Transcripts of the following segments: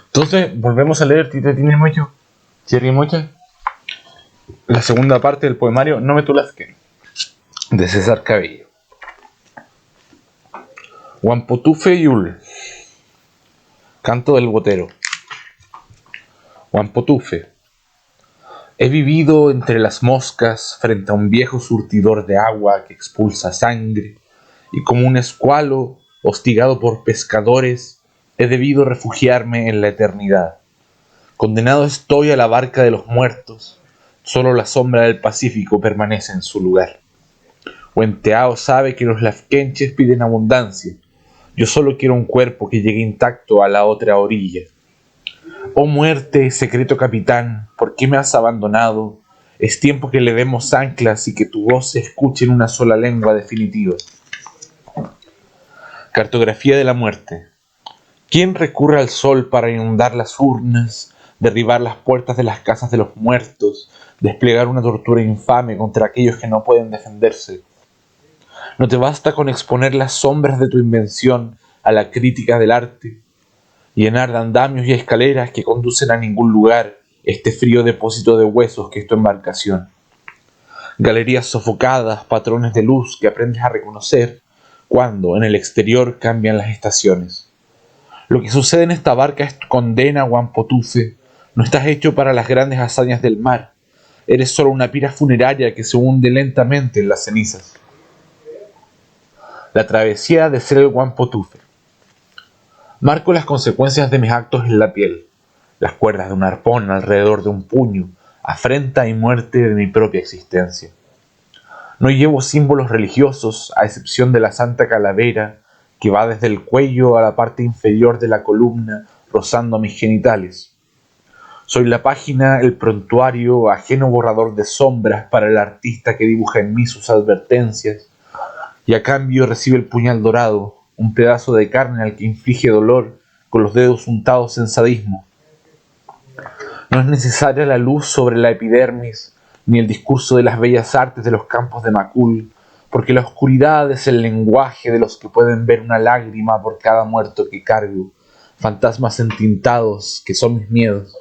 Entonces, volvemos a leer Thierry Mocha, la segunda parte del poemario No me tulazquen, de César Cabello. Huampotufe Yul, canto del botero. Huampotufe. He vivido entre las moscas frente a un viejo surtidor de agua que expulsa sangre, y como un escualo hostigado por pescadores, he debido refugiarme en la eternidad. Condenado estoy a la barca de los muertos, solo la sombra del Pacífico permanece en su lugar. Huenteao sabe que los lafkenches piden abundancia, yo solo quiero un cuerpo que llegue intacto a la otra orilla. Oh muerte, secreto capitán, ¿por qué me has abandonado? Es tiempo que le demos anclas y que tu voz se escuche en una sola lengua definitiva. Cartografía de la muerte. ¿Quién recurre al sol para inundar las urnas, derribar las puertas de las casas de los muertos, desplegar una tortura infame contra aquellos que no pueden defenderse? ¿No te basta con exponer las sombras de tu invención a la crítica del arte? Llenar de andamios y escaleras que conducen a ningún lugar este frío depósito de huesos que es tu embarcación. Galerías sofocadas, patrones de luz que aprendes a reconocer cuando en el exterior cambian las estaciones. Lo que sucede en esta barca es tu condena, Huampotufe. No estás hecho para las grandes hazañas del mar. Eres solo una pira funeraria que se hunde lentamente en las cenizas. La travesía de ser el Huampotufe. Marco las consecuencias de mis actos en la piel, las cuerdas de un arpón alrededor de un puño, afrenta y muerte de mi propia existencia. No llevo símbolos religiosos, a excepción de la santa calavera, que va desde el cuello a la parte inferior de la columna, rozando mis genitales. Soy la página, el prontuario, ajeno borrador de sombras para el artista que dibuja en mí sus advertencias, y a cambio recibe el puñal dorado, un pedazo de carne al que inflige dolor con los dedos untados en sadismo. No es necesaria la luz sobre la epidermis, ni el discurso de las bellas artes de los campos de Macul, porque la oscuridad es el lenguaje de los que pueden ver una lágrima por cada muerto que cargo, fantasmas entintados que son mis miedos.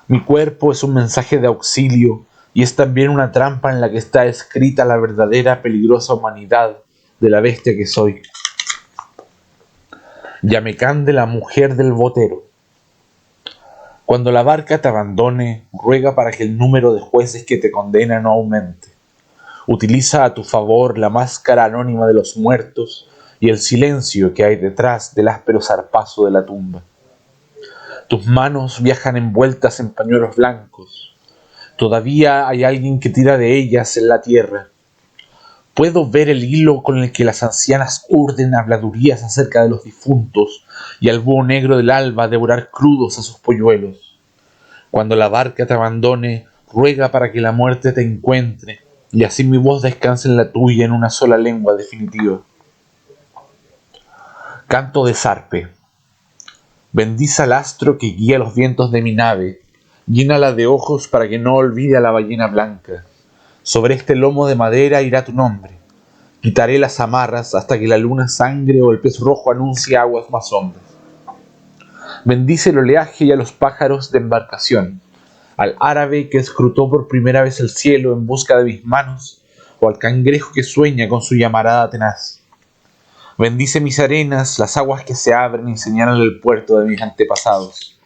Mi cuerpo es un mensaje de auxilio y es también una trampa en la que está escrita la verdadera peligrosa humanidad de la bestia que soy. Yamecán de la mujer del botero. Cuando la barca te abandone, ruega para que el número de jueces que te condenan no aumente. Utiliza a tu favor la máscara anónima de los muertos y el silencio que hay detrás del áspero zarpazo de la tumba. Tus manos viajan envueltas en pañuelos blancos. Todavía hay alguien que tira de ellas en la tierra. Puedo ver el hilo con el que las ancianas urden habladurías acerca de los difuntos y al búho negro del alba devorar crudos a sus polluelos. Cuando la barca te abandone, ruega para que la muerte te encuentre y así mi voz descanse en la tuya en una sola lengua definitiva. Canto de Sarpe. Bendice al astro que guía los vientos de mi nave, llénala de ojos para que no olvide a la ballena blanca. Sobre este lomo de madera irá tu nombre. Quitaré las amarras hasta que la luna sangre o el pez rojo anuncie aguas más hondas. Bendice el oleaje y a los pájaros de embarcación, al árabe que escrutó por primera vez el cielo en busca de mis manos, o al cangrejo que sueña con su llamarada tenaz. Bendice mis arenas, las aguas que se abren y señalan el puerto de mis antepasados.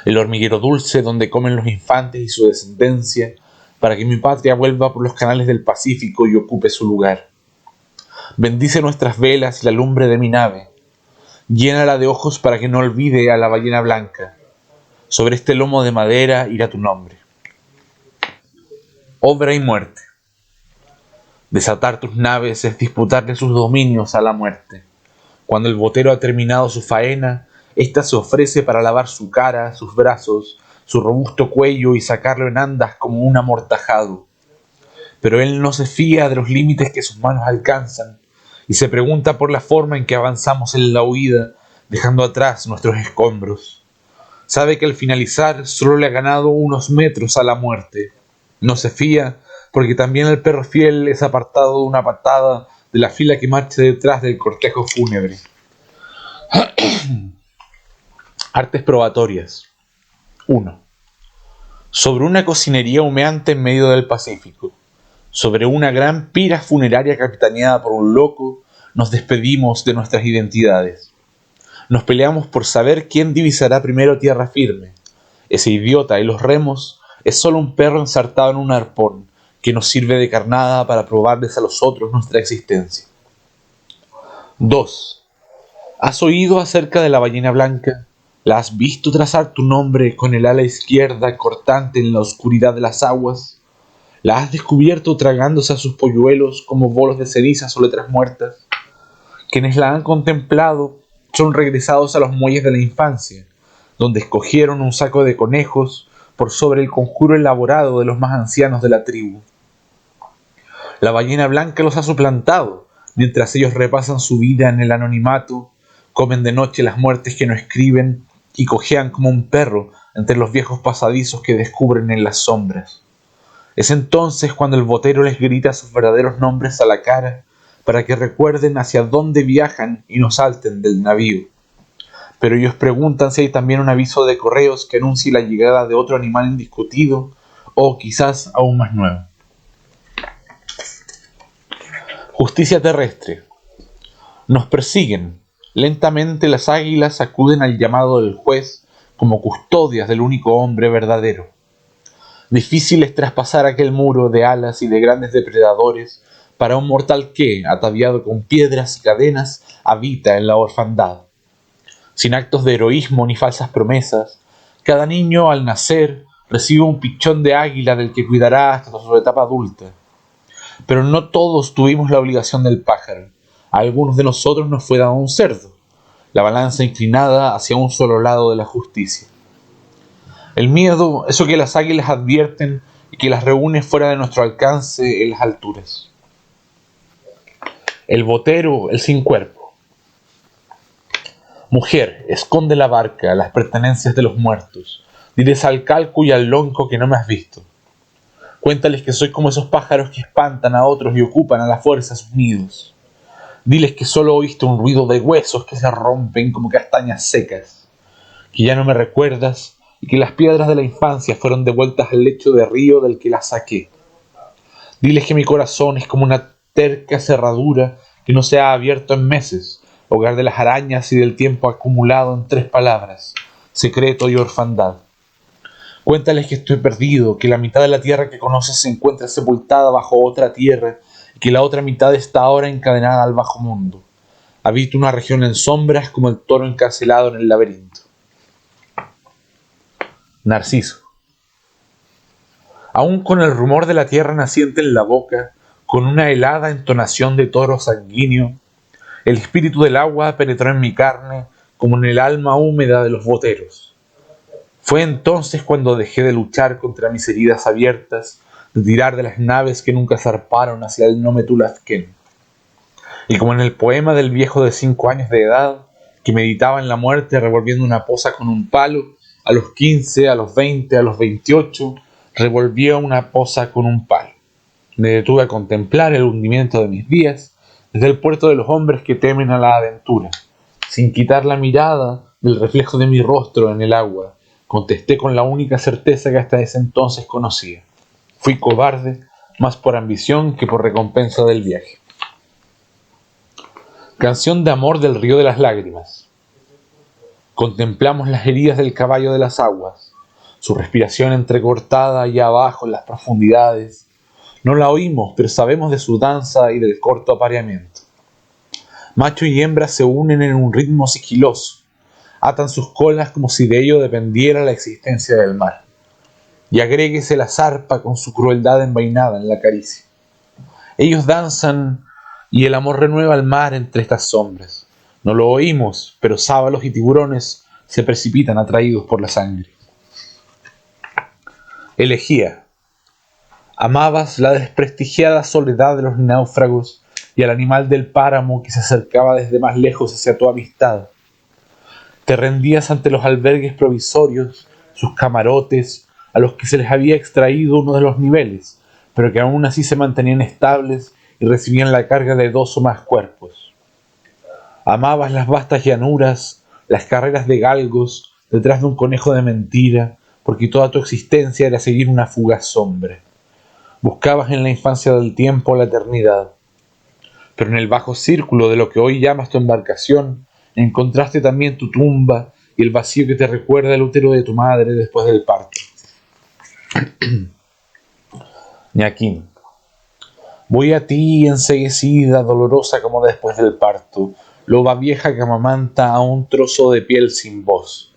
El hormiguero dulce donde comen los infantes y su descendencia, para que mi patria vuelva por los canales del Pacífico y ocupe su lugar. Bendice nuestras velas y la lumbre de mi nave. Llénala de ojos para que no olvide a la ballena blanca. Sobre este lomo de madera irá tu nombre. Obra y muerte. Desatar tus naves es disputarle sus dominios a la muerte. Cuando el botero ha terminado su faena, ésta se ofrece para lavar su cara, sus brazos, su robusto cuello y sacarlo en andas como un amortajado. Pero él no se fía de los límites que sus manos alcanzan y se pregunta por la forma en que avanzamos en la huida, dejando atrás nuestros escombros. Sabe que al finalizar solo le ha ganado unos metros a la muerte. No se fía porque también el perro fiel es apartado de una patada de la fila que marcha detrás del cortejo fúnebre. Artes probatorias. 1. Sobre una cocinería humeante en medio del Pacífico, sobre una gran pira funeraria capitaneada por un loco, nos despedimos de nuestras identidades. Nos peleamos por saber quién divisará primero tierra firme. Ese idiota y los remos es solo un perro ensartado en un arpón que nos sirve de carnada para probarles a los otros nuestra existencia. 2. ¿Has oído acerca de la ballena blanca? ¿La has visto trazar tu nombre con el ala izquierda cortante en la oscuridad de las aguas? ¿La has descubierto tragándose a sus polluelos como bolos de cenizas o letras muertas? Quienes la han contemplado son regresados a los muelles de la infancia, donde escogieron un saco de conejos por sobre el conjuro elaborado de los más ancianos de la tribu. La ballena blanca los ha suplantado, mientras ellos repasan su vida en el anonimato, comen de noche las muertes que no escriben y cojean como un perro entre los viejos pasadizos que descubren en las sombras. Es entonces cuando el botero les grita sus verdaderos nombres a la cara para que recuerden hacia dónde viajan y no salten del navío. Pero ellos preguntan si hay también un aviso de correos que anuncie la llegada de otro animal indiscutido o quizás aún más nuevo. Justicia terrestre. Nos persiguen. Lentamente las águilas acuden al llamado del juez como custodias del único hombre verdadero. Difícil es traspasar aquel muro de alas y de grandes depredadores para un mortal que, ataviado con piedras y cadenas, habita en la orfandad. Sin actos de heroísmo ni falsas promesas, cada niño al nacer recibe un pichón de águila del que cuidará hasta su etapa adulta. Pero no todos tuvimos la obligación del pájaro. A algunos de nosotros nos fue dado un cerdo, la balanza inclinada hacia un solo lado de la justicia. El miedo, eso que las águilas advierten y que las reúne fuera de nuestro alcance en las alturas. El botero, el sin cuerpo. Mujer, esconde la barca, las pertenencias de los muertos. Diles al calco y al lonco que no me has visto. Cuéntales que soy como esos pájaros que espantan a otros y ocupan a la fuerza sus nidos. Diles que solo oíste un ruido de huesos que se rompen como castañas secas, que ya no me recuerdas y que las piedras de la infancia fueron devueltas al lecho de río del que las saqué. Diles que mi corazón es como una terca cerradura que no se ha abierto en meses, hogar de las arañas y del tiempo acumulado en 3 palabras, secreto y orfandad. Cuéntales que estoy perdido, que la mitad de la tierra que conoces se encuentra sepultada bajo otra tierra y que la otra mitad está ahora encadenada al bajo mundo. Habito una región en sombras como el toro encarcelado en el laberinto. Narciso. Aún con el rumor de la tierra naciente en la boca, con una helada entonación de toro sanguíneo, el espíritu del agua penetró en mi carne como en el alma húmeda de los boteros. Fue entonces cuando dejé de luchar contra mis heridas abiertas, de tirar de las naves que nunca zarparon hacia el Nometulazquén. Y como en el poema del viejo de 5 años de edad, que meditaba en la muerte revolviendo una poza con un palo, a los 15, a los 20, a los 28, revolvía una poza con un palo. Me detuve a contemplar el hundimiento de mis días desde el puerto de los hombres que temen a la aventura. Sin quitar la mirada del reflejo de mi rostro en el agua, contesté con la única certeza que hasta ese entonces conocía. Fui cobarde, más por ambición que por recompensa del viaje. Canción de amor del río de las lágrimas. Contemplamos las heridas del caballo de las aguas, su respiración entrecortada allá abajo en las profundidades. No la oímos, pero sabemos de su danza y del corto apareamiento. Macho y hembra se unen en un ritmo sigiloso, atan sus colas como si de ello dependiera la existencia del mar. Y agréguese la zarpa con su crueldad envainada en la caricia. Ellos danzan y el amor renueva el mar entre estas sombras. No lo oímos, pero sábalos y tiburones se precipitan atraídos por la sangre. Elegía. Amabas la desprestigiada soledad de los náufragos y al animal del páramo que se acercaba desde más lejos hacia tu amistad. Te rendías ante los albergues provisorios, sus camarotes, a los que se les había extraído uno de los niveles, pero que aún así se mantenían estables y recibían la carga de 2 o más cuerpos. Amabas las vastas llanuras, las carreras de galgos detrás de un conejo de mentira, porque toda tu existencia era seguir una fugaz sombra. Buscabas en la infancia del tiempo la eternidad, pero en el bajo círculo de lo que hoy llamas tu embarcación, encontraste también tu tumba y el vacío que te recuerda el útero de tu madre después del parto. Ñaquín. Voy a ti enceguecida, dolorosa como después del parto, loba vieja que amamanta a un trozo de piel sin voz.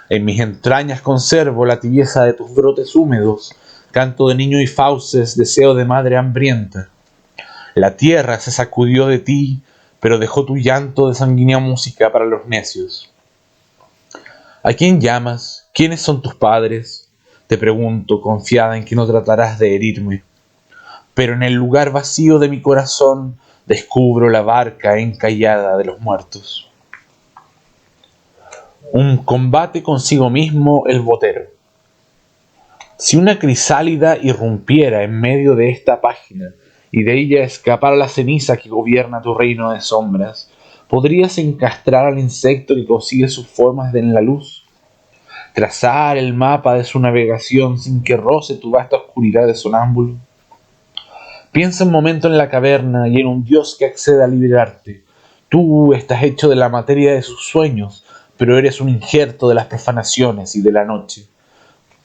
En mis entrañas conservo la tibieza de tus brotes húmedos, canto de niño y fauces, deseo de madre hambrienta. La tierra se sacudió de ti, pero dejó tu llanto de sanguínea música para los necios. ¿A quién llamas? ¿Quiénes son tus padres? Te pregunto, confiada en que no tratarás de herirme. Pero en el lugar vacío de mi corazón descubro la barca encallada de los muertos. Un combate consigo mismo el botero. Si una crisálida irrumpiera en medio de esta página y de ella escapara la ceniza que gobierna tu reino de sombras, ¿podrías encastrar al insecto que consigue sus formas en la luz? ¿Trazar el mapa de su navegación sin que roce tu vasta oscuridad de sonámbulo? Piensa un momento en la caverna y en un dios que accede a liberarte. Tú estás hecho de la materia de sus sueños, pero eres un injerto de las profanaciones y de la noche.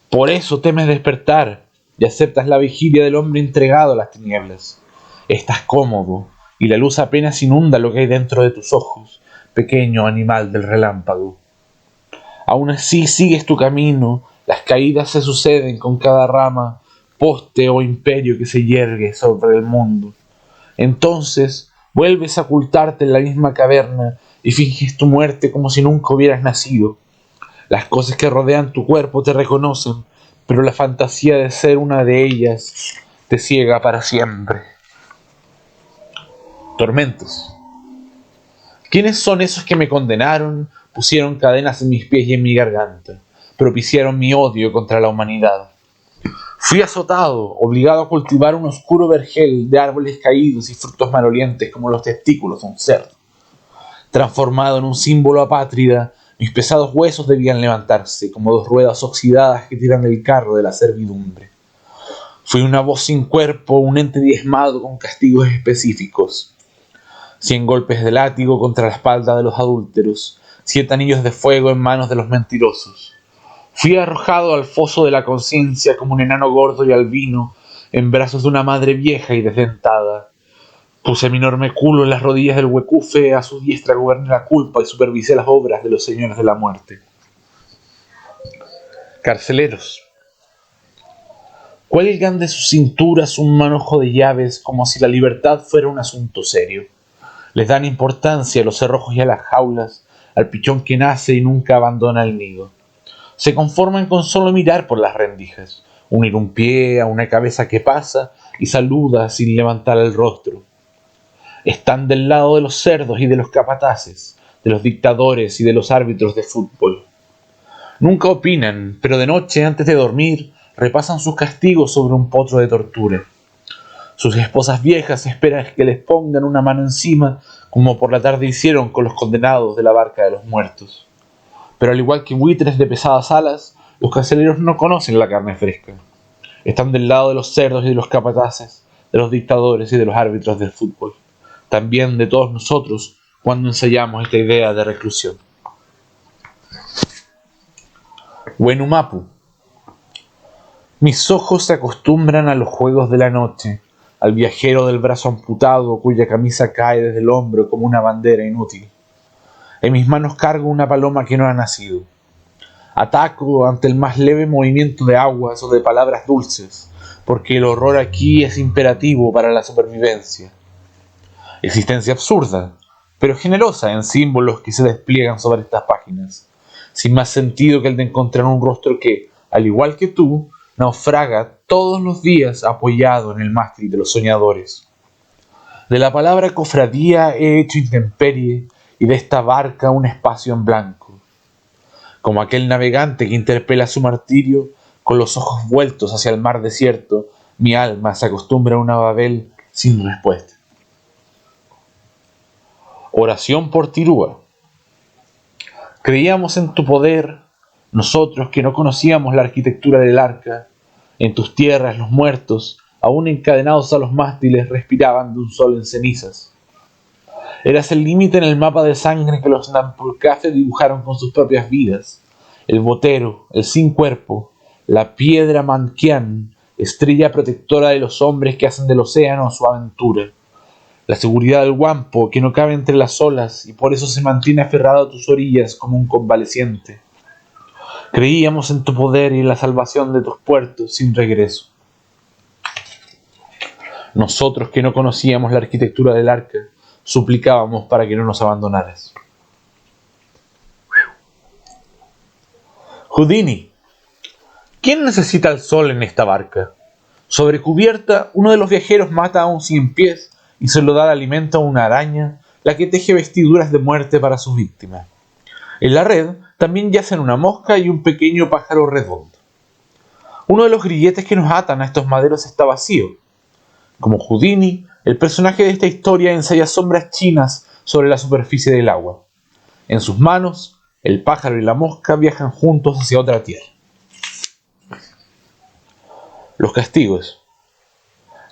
Por eso temes despertar y aceptas la vigilia del hombre entregado a las tinieblas. Estás cómodo y la luz apenas inunda lo que hay dentro de tus ojos, pequeño animal del relámpago. Aún así sigues tu camino, las caídas se suceden con cada rama, poste o imperio que se yergue sobre el mundo. Entonces vuelves a ocultarte en la misma caverna y finges tu muerte como si nunca hubieras nacido. Las cosas que rodean tu cuerpo te reconocen, pero la fantasía de ser una de ellas te ciega para siempre. Tormentos. ¿Quiénes son esos que me condenaron, pusieron cadenas en mis pies y en mi garganta, propiciaron mi odio contra la humanidad? Fui azotado, obligado a cultivar un oscuro vergel de árboles caídos y frutos malolientes como los testículos de un cerdo. Transformado en un símbolo apátrida, mis pesados huesos debían levantarse como dos ruedas oxidadas que tiran el carro de la servidumbre. Fui una voz sin cuerpo, un ente diezmado con castigos específicos. 100 golpes de látigo contra la espalda de los adúlteros, 7 anillos de fuego en manos de los mentirosos. Fui arrojado al foso de la conciencia como un enano gordo y albino en brazos de una madre vieja y desdentada. Puse mi enorme culo en las rodillas del huecufe, a su diestra goberné la culpa y supervisé las obras de los señores de la muerte. Carceleros. Cuelgan de sus cinturas un manojo de llaves como si la libertad fuera un asunto serio. Les dan importancia a los cerrojos y a las jaulas, al pichón que nace y nunca abandona el nido. Se conforman con solo mirar por las rendijas, unir un pie a una cabeza que pasa y saluda sin levantar el rostro. Están del lado de los cerdos y de los capataces, de los dictadores y de los árbitros de fútbol. Nunca opinan, pero de noche, antes de dormir, repasan sus castigos sobre un potro de tortura. Sus esposas viejas esperan que les pongan una mano encima, como por la tarde hicieron con los condenados de la barca de los muertos. Pero al igual que buitres de pesadas alas, los carceleros no conocen la carne fresca. Están del lado de los cerdos y de los capataces, de los dictadores y de los árbitros del fútbol. También de todos nosotros cuando ensayamos esta idea de reclusión. Wenumapu. Mis ojos se acostumbran a los juegos de la noche, al viajero del brazo amputado cuya camisa cae desde el hombro como una bandera inútil. En mis manos cargo una paloma que no ha nacido. Ataco ante el más leve movimiento de aguas o de palabras dulces, porque el horror aquí es imperativo para la supervivencia. Existencia absurda, pero generosa en símbolos que se despliegan sobre estas páginas, sin más sentido que el de encontrar un rostro que, al igual que tú, naufraga todos los días apoyado en el mástil de los soñadores. De la palabra cofradía he hecho intemperie y de esta barca un espacio en blanco. Como aquel navegante que interpela su martirio, con los ojos vueltos hacia el mar desierto, mi alma se acostumbra a una Babel sin respuesta. Oración por Tirúa. Creíamos en tu poder, nosotros que no conocíamos la arquitectura del arca. En tus tierras los muertos, aún encadenados a los mástiles, respiraban de un sol en cenizas. Eras el límite en el mapa de sangre que los Nampurcafe dibujaron con sus propias vidas. El botero, el sin cuerpo, la piedra Mankian, estrella protectora de los hombres que hacen del océano su aventura. La seguridad del Wampo, que no cabe entre las olas y por eso se mantiene aferrado a tus orillas como un convaleciente. Creíamos en tu poder y en la salvación de tus puertos sin regreso. Nosotros que no conocíamos la arquitectura del arca, suplicábamos para que no nos abandonaras. Houdini. ¿Quién necesita el sol en esta barca? Sobre cubierta, uno de los viajeros mata a un cien pies y se lo da de alimento a una araña, la que teje vestiduras de muerte para sus víctimas. En la red también yacen una mosca y un pequeño pájaro redondo. Uno de los grilletes que nos atan a estos maderos está vacío. Como Houdini, el personaje de esta historia ensaya sombras chinas sobre la superficie del agua. En sus manos, el pájaro y la mosca viajan juntos hacia otra tierra. Los castigos.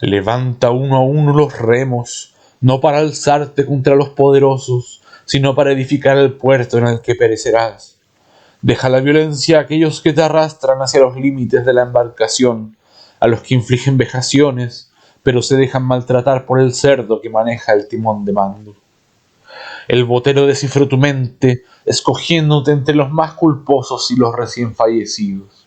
Levanta uno a uno los remos, no para alzarte contra los poderosos, sino para edificar el puerto en el que perecerás. Deja la violencia a aquellos que te arrastran hacia los límites de la embarcación, a los que infligen vejaciones, pero se dejan maltratar por el cerdo que maneja el timón de mando. El botero descifró tu mente, escogiéndote entre los más culposos y los recién fallecidos.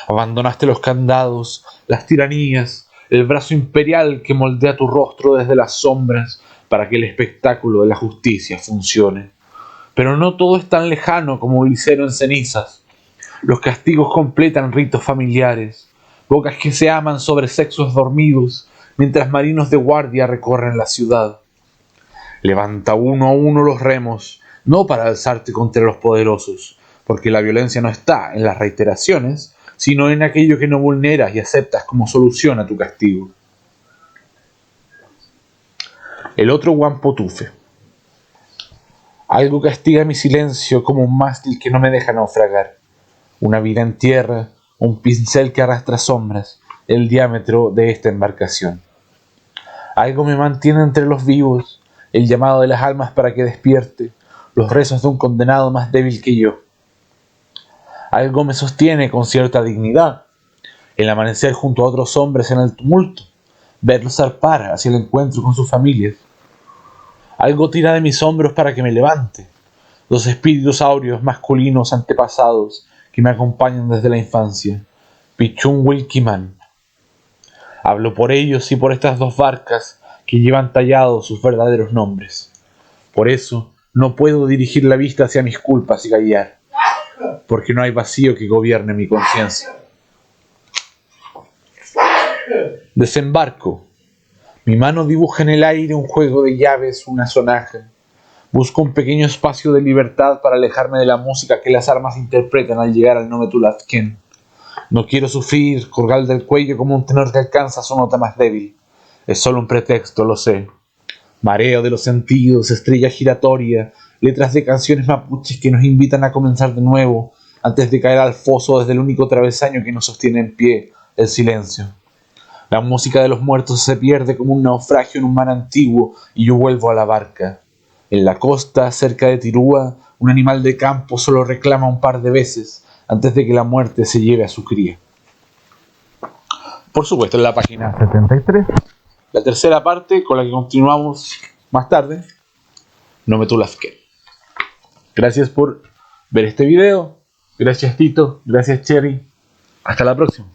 Abandonaste los candados, las tiranías, el brazo imperial que moldea tu rostro desde las sombras para que el espectáculo de la justicia funcione. Pero no todo es tan lejano como Glicero en cenizas. Los castigos completan ritos familiares, bocas que se aman sobre sexos dormidos, mientras marinos de guardia recorren la ciudad. Levanta uno a uno los remos, no para alzarte contra los poderosos, porque la violencia no está en las reiteraciones, sino en aquello que no vulneras y aceptas como solución a tu castigo. El otro Wampo Tufe. Algo castiga mi silencio como un mástil que no me deja naufragar. Una vida en tierra, un pincel que arrastra sombras, el diámetro de esta embarcación. Algo me mantiene entre los vivos, el llamado de las almas para que despierte, los rezos de un condenado más débil que yo. Algo me sostiene con cierta dignidad, el amanecer junto a otros hombres en el tumulto, verlos zarpar hacia el encuentro con sus familias. Algo tira de mis hombros para que me levante, los espíritus áureos masculinos antepasados que me acompañan desde la infancia, Pichun Wilkiman. Hablo por ellos y por estas dos barcas que llevan tallados sus verdaderos nombres. Por eso no puedo dirigir la vista hacia mis culpas y callar, porque no hay vacío que gobierne mi conciencia. Desembarco. Mi mano dibuja en el aire un juego de llaves, una sonaja. Busco un pequeño espacio de libertad para alejarme de la música que las armas interpretan al llegar al Nometulazken. No quiero sufrir, colgar del cuello como un tenor que alcanza su nota más débil. Es solo un pretexto, lo sé. Mareo de los sentidos, estrella giratoria, letras de canciones mapuches que nos invitan a comenzar de nuevo, antes de caer al foso desde el único travesaño que nos sostiene en pie, el silencio. La música de los muertos se pierde como un naufragio en un mar antiguo y yo vuelvo a la barca. En la costa, cerca de Tirúa, un animal de campo solo reclama un par de veces antes de que la muerte se lleve a su cría. Por supuesto, en la página 73, la tercera parte con la que continuamos más tarde, Nometulazken. Gracias por ver este video. Gracias Tito, gracias Cherry. Hasta la próxima.